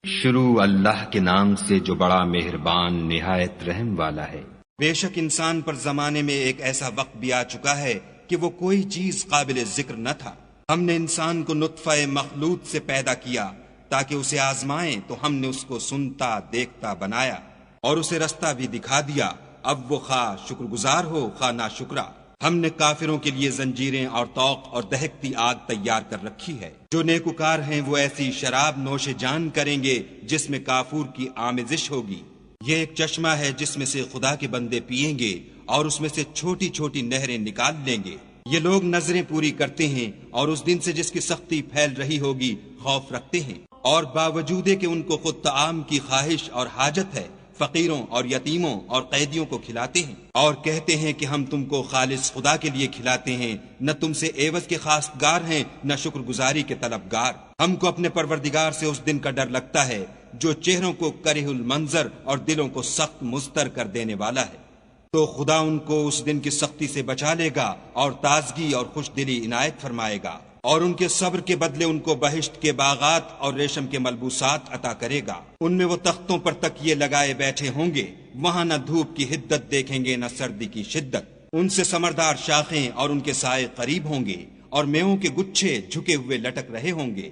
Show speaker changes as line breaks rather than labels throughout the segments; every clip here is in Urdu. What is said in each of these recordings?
شروع اللہ کے نام سے جو بڑا مہربان نہایت رحم والا ہے۔
بے شک انسان پر زمانے میں ایک ایسا وقت بھی آ چکا ہے کہ وہ کوئی چیز قابل ذکر نہ تھا۔ ہم نے انسان کو نطفہ مخلوط سے پیدا کیا تاکہ اسے آزمائیں، تو ہم نے اس کو سنتا دیکھتا بنایا اور اسے رستہ بھی دکھا دیا۔ اب وہ خواہ شکر گزار ہو خواہ ناشکرا۔ ہم نے کافروں کے لیے زنجیریں اور طوق اور دہکتی آگ تیار کر رکھی ہے۔ جو نیکوکار ہیں وہ ایسی شراب نوش جان کریں گے جس میں کافور کی آمیزش ہوگی۔ یہ ایک چشمہ ہے جس میں سے خدا کے بندے پیئیں گے اور اس میں سے چھوٹی چھوٹی نہریں نکال لیں گے۔ یہ لوگ نظریں پوری کرتے ہیں اور اس دن سے جس کی سختی پھیل رہی ہوگی خوف رکھتے ہیں، اور باوجود کہ ان کو خود طعام کی خواہش اور حاجت ہے، فقیروں اور یتیموں اور قیدیوں کو کھلاتے ہیں، اور کہتے ہیں کہ ہم تم کو خالص خدا کے لیے کھلاتے ہیں، نہ تم سے عوض کے خواستگار ہیں نہ شکر گزاری کے طلبگار۔ ہم کو اپنے پروردگار سے اس دن کا ڈر لگتا ہے جو چہروں کو کرہ المنظر اور دلوں کو سخت مضطر کر دینے والا ہے۔ تو خدا ان کو اس دن کی سختی سے بچا لے گا اور تازگی اور خوش دلی عنایت فرمائے گا، اور ان کے صبر کے بدلے ان کو بہشت کے باغات اور ریشم کے ملبوسات عطا کرے گا۔ ان میں وہ تختوں پر تکیے لگائے بیٹھے ہوں گے، وہاں نہ دھوپ کی حدت دیکھیں گے نہ سردی کی شدت۔ ان سے ثمردار شاخیں اور ان کے سائے قریب ہوں گے، اور میووں کے گچھے جھکے ہوئے لٹک رہے ہوں گے۔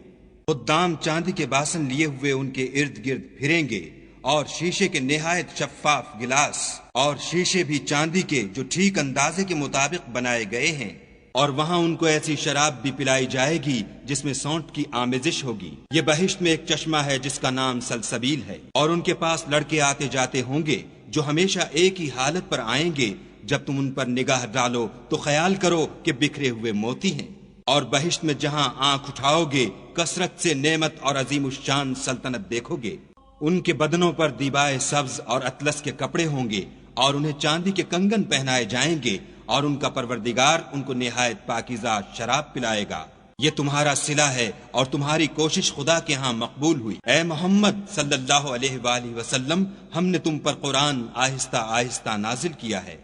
خدام چاندی کے باسن لیے ہوئے ان کے ارد گرد پھریں گے، اور شیشے کے نہایت شفاف گلاس، اور شیشے بھی چاندی کے جو ٹھیک اندازے کے مطابق بنائے گئے ہیں، اور وہاں ان کو ایسی شراب بھی پلائی جائے گی جس میں سونٹ کی آمیزش ہوگی۔ یہ بہشت میں ایک چشمہ ہے جس کا نام سلسبیل ہے، اور ان کے پاس لڑکے آتے جاتے ہوں گے جو ہمیشہ ایک ہی حالت پر آئیں گے۔ جب تم ان پر نگاہ ڈالو تو خیال کرو کہ بکھرے ہوئے موتی ہیں، اور بہشت میں جہاں آنکھ اٹھاؤ گے کثرت سے نعمت اور عظیم الشان سلطنت دیکھو گے۔ ان کے بدنوں پر دیبائے سبز اور اطلس کے کپڑے ہوں گے، اور انہیں چاندی کے کنگن پہنائے جائیں گے، اور ان کا پروردگار ان کو نہایت پاکیزہ شراب پلائے گا۔ یہ تمہارا صلہ ہے اور تمہاری کوشش خدا کے ہاں مقبول ہوئی۔ اے محمد صلی اللہ علیہ وآلہ وسلم، ہم نے تم پر قرآن آہستہ آہستہ نازل کیا ہے،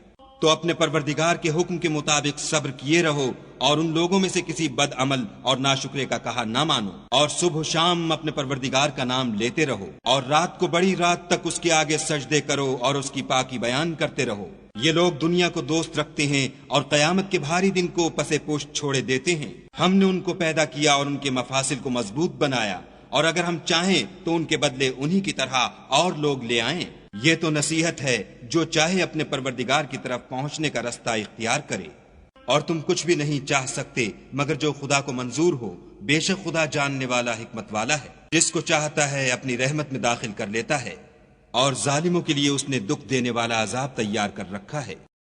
تو اپنے پروردگار کے حکم کے مطابق صبر کیے رہو، اور ان لوگوں میں سے کسی بد عمل اور ناشکرے کا کہا نہ مانو، اور صبح و شام اپنے پروردگار کا نام لیتے رہو، اور رات کو بڑی رات تک اس کے آگے سجدے کرو اور اس کی پاکی بیان کرتے رہو۔ یہ لوگ دنیا کو دوست رکھتے ہیں اور قیامت کے بھاری دن کو پسے پشت چھوڑے دیتے ہیں۔ ہم نے ان کو پیدا کیا اور ان کے مفاصل کو مضبوط بنایا، اور اگر ہم چاہیں تو ان کے بدلے انہی کی طرح اور لوگ لے آئیں۔ یہ تو نصیحت ہے، جو چاہے اپنے پروردگار کی طرف پہنچنے کا رستہ اختیار کرے، اور تم کچھ بھی نہیں چاہ سکتے مگر جو خدا کو منظور ہو۔ بے شک خدا جاننے والا حکمت والا ہے، جس کو چاہتا ہے اپنی رحمت میں داخل کر لیتا ہے، اور ظالموں کے لیے اس نے دکھ دینے والا عذاب تیار کر رکھا ہے۔